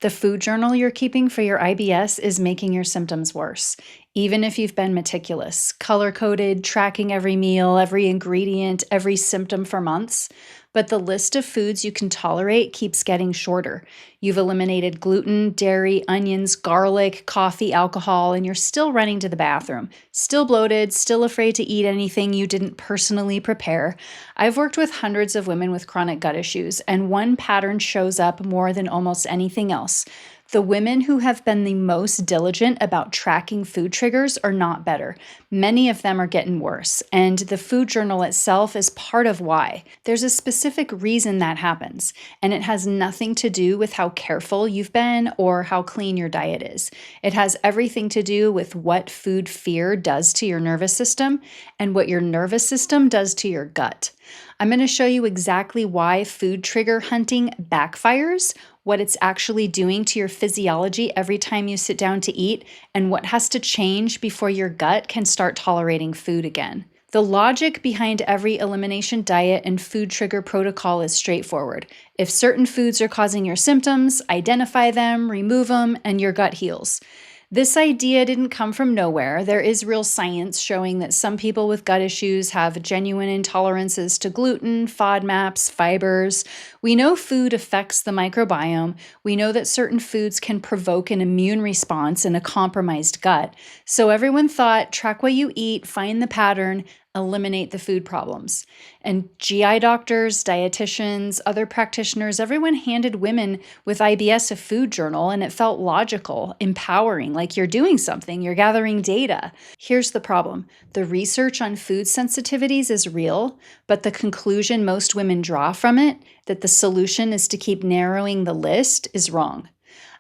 The food journal you're keeping for your IBS is making your symptoms worse, even if you've been meticulous, color coded, tracking every meal, every ingredient, every symptom for months. But the list of foods you can tolerate keeps getting shorter. You've eliminated gluten, dairy, onions, garlic, coffee, alcohol, and you're still running to the bathroom, still bloated, still afraid to eat anything you didn't personally prepare. I've worked with hundreds of women with chronic gut issues, and one pattern shows up more than almost anything else. The women who have been the most diligent about tracking food triggers are not better. Many of them are getting worse, and the food journal itself is part of why. There's a specific reason that happens, and it has nothing to do with how careful you've been or how clean your diet is. It has everything to do with what food fear does to your nervous system and what your nervous system does to your gut. I'm going to show you exactly why food trigger hunting backfires, what it's actually doing to your physiology every time you sit down to eat, and what has to change before your gut can start tolerating food again. The logic behind every elimination diet and food trigger protocol is straightforward. If certain foods are causing your symptoms, identify them, remove them, and your gut heals. This idea didn't come from nowhere. There is real science showing that some people with gut issues have genuine intolerances to gluten, FODMAPs, fibers. We know food affects the microbiome. We know that certain foods can provoke an immune response in a compromised gut. So everyone thought, track what you eat, find the pattern, eliminate the food problems. And GI doctors, dietitians, other practitioners, everyone handed women with IBS a food journal, and it felt logical, empowering, like you're doing something, you're gathering data. Here's the problem. The research on food sensitivities is real, but the conclusion most women draw from it, that the solution is to keep narrowing the list, is wrong.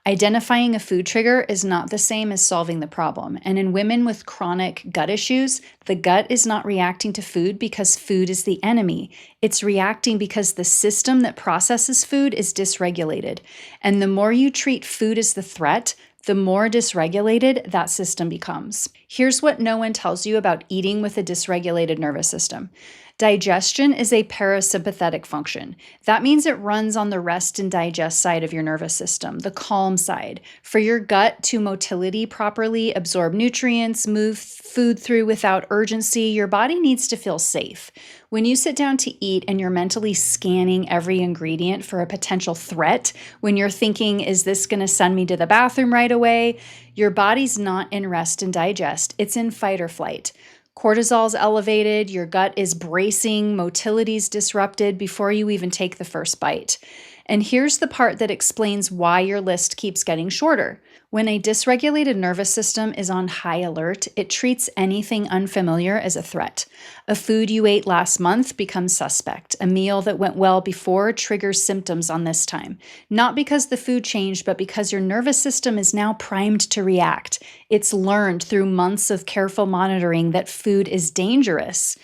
Identifying a food trigger is not the same as solving the problem. And in women with chronic gut issues, the gut is not reacting to food because food is the enemy. It's reacting because the system that processes food is dysregulated. And the more you treat food as the threat, the more dysregulated that system becomes. Here's what no one tells you about eating with a dysregulated nervous system. Digestion is a parasympathetic function. That means it runs on the rest and digest side of your nervous system, the calm side. For your gut to motility properly, absorb nutrients, move food through without urgency, your body needs to feel safe. When you sit down to eat and you're mentally scanning every ingredient for a potential threat, when you're thinking, is this going to send me to the bathroom right away? Your body's not in rest and digest. It's in fight or flight. Cortisol's elevated, your gut is bracing, motility's disrupted before you even take the first bite. And here's the part that explains why your list keeps getting shorter. When a dysregulated nervous system is on high alert, it treats anything unfamiliar as a threat. A food you ate last month becomes suspect. A meal that went well before triggers symptoms on this time. Not because the food changed, but because your nervous system is now primed to react. It's learned through months of careful monitoring that food is dangerous.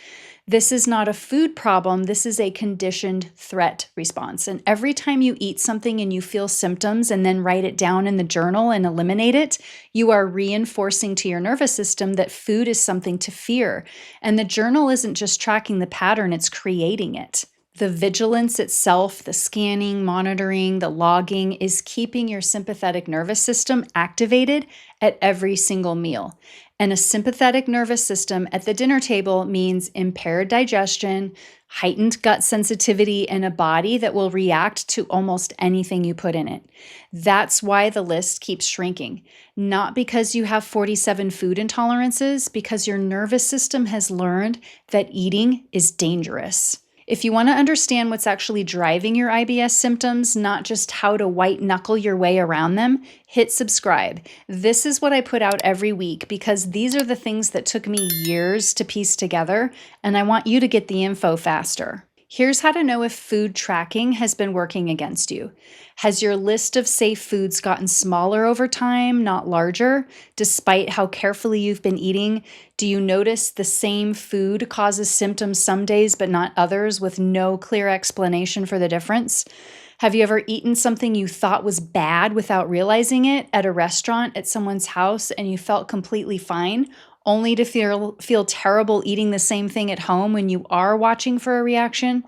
This is not a food problem, this is a conditioned threat response. And every time you eat something and you feel symptoms and then write it down in the journal and eliminate it, you are reinforcing to your nervous system that food is something to fear. And the journal isn't just tracking the pattern, it's creating it. The vigilance itself, the scanning, monitoring, the logging is keeping your sympathetic nervous system activated at every single meal. And a sympathetic nervous system at the dinner table means impaired digestion, heightened gut sensitivity, and a body that will react to almost anything you put in it. That's why the list keeps shrinking. Not because you have 47 food intolerances, because your nervous system has learned that eating is dangerous. If you want to understand what's actually driving your IBS symptoms, not just how to white knuckle your way around them, hit subscribe. This is what I put out every week because these are the things that took me years to piece together, and I want you to get the info faster. Here's how to know if food tracking has been working against you. Has your list of safe foods gotten smaller over time, not larger, despite how carefully you've been eating? Do you notice the same food causes symptoms some days but not others with no clear explanation for the difference? Have you ever eaten something you thought was bad without realizing it at a restaurant, at someone's house, and you felt completely fine, only to feel terrible eating the same thing at home when you are watching for a reaction?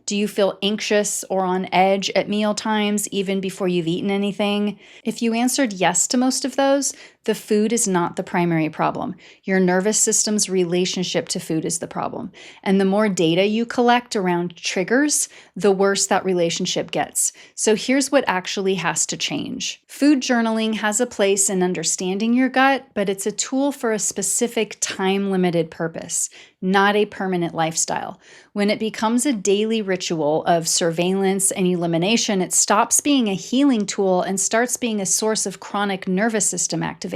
Do you feel anxious or on edge at meal times even before you've eaten anything? If you answered yes to most of those, the food is not the primary problem. Your nervous system's relationship to food is the problem. And the more data you collect around triggers, the worse that relationship gets. So here's what actually has to change. Food journaling has a place in understanding your gut, but it's a tool for a specific time-limited purpose, not a permanent lifestyle. When it becomes a daily ritual of surveillance and elimination, it stops being a healing tool and starts being a source of chronic nervous system activation.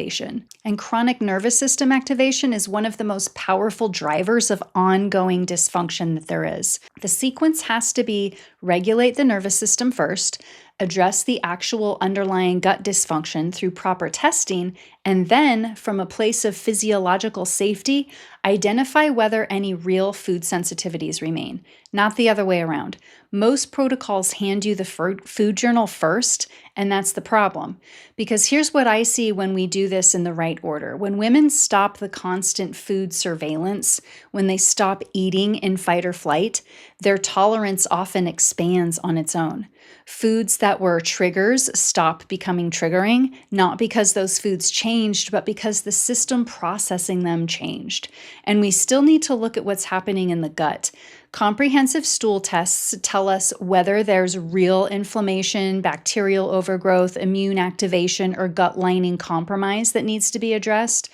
And chronic nervous system activation is one of the most powerful drivers of ongoing dysfunction that there is. The sequence has to be regulate the nervous system first, address the actual underlying gut dysfunction through proper testing, and then, from a place of physiological safety, identify whether any real food sensitivities remain, not the other way around. Most protocols hand you the food journal first, and that's the problem. Because here's what I see when we do this in the right order. When women stop the constant food surveillance, when they stop eating in fight or flight, their tolerance often expands on its own. Foods that were triggers stop becoming triggering, not because those foods changed, but because the system processing them changed. And we still need to look at what's happening in the gut. Comprehensive stool tests tell us whether there's real inflammation, bacterial overgrowth, immune activation, or gut lining compromise that needs to be addressed.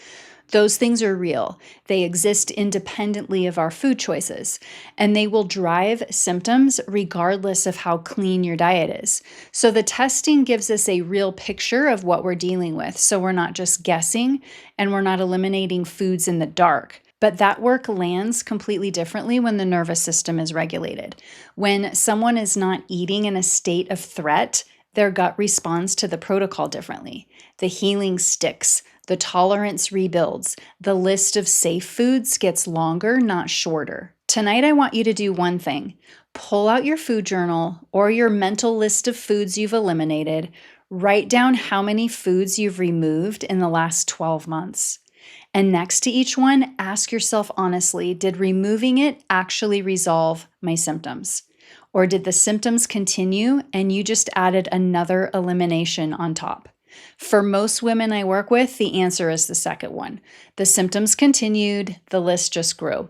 Those things are real. They exist independently of our food choices, and they will drive symptoms regardless of how clean your diet is. So the testing gives us a real picture of what we're dealing with, so we're not just guessing and we're not eliminating foods in the dark. But that work lands completely differently when the nervous system is regulated. When someone is not eating in a state of threat, their gut responds to the protocol differently. The healing sticks. The tolerance rebuilds. The list of safe foods gets longer, not shorter. Tonight, I want you to do one thing. Pull out your food journal or your mental list of foods you've eliminated. Write down how many foods you've removed in the last 12 months. And next to each one, ask yourself honestly, did removing it actually resolve my symptoms? Or did the symptoms continue and you just added another elimination on top? For most women I work with, the answer is the second one. The symptoms continued, the list just grew.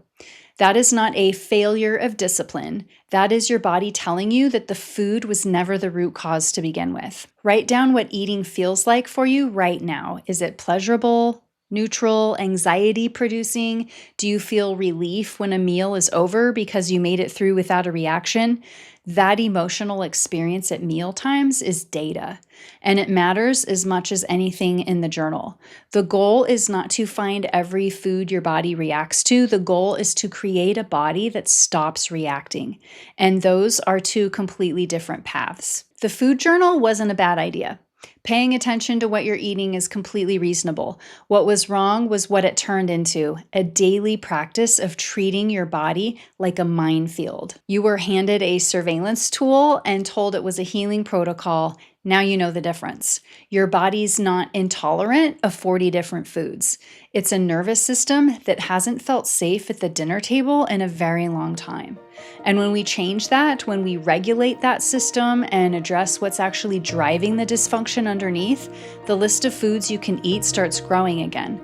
That is not a failure of discipline. That is your body telling you that the food was never the root cause to begin with. Write down what eating feels like for you right now. Is it pleasurable? Neutral, anxiety producing? Do you feel relief when a meal is over because you made it through without a reaction? That emotional experience at meal times is data, and it matters as much as anything in the journal. The goal is not to find every food your body reacts to. The goal is to create a body that stops reacting, and those are two completely different paths. The food journal wasn't a bad idea. Paying attention to what you're eating is completely reasonable. What was wrong was what it turned into, a daily practice of treating your body like a minefield. You were handed a surveillance tool and told it was a healing protocol. Now you know the difference. Your body's not intolerant of 40 different foods. It's a nervous system that hasn't felt safe at the dinner table in a very long time. And when we change that, when we regulate that system and address what's actually driving the dysfunction underneath, the list of foods you can eat starts growing again.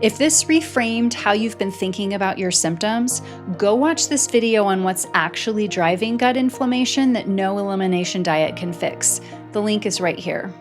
If this reframed how you've been thinking about your symptoms, go watch this video on what's actually driving gut inflammation that no elimination diet can fix. The link is right here.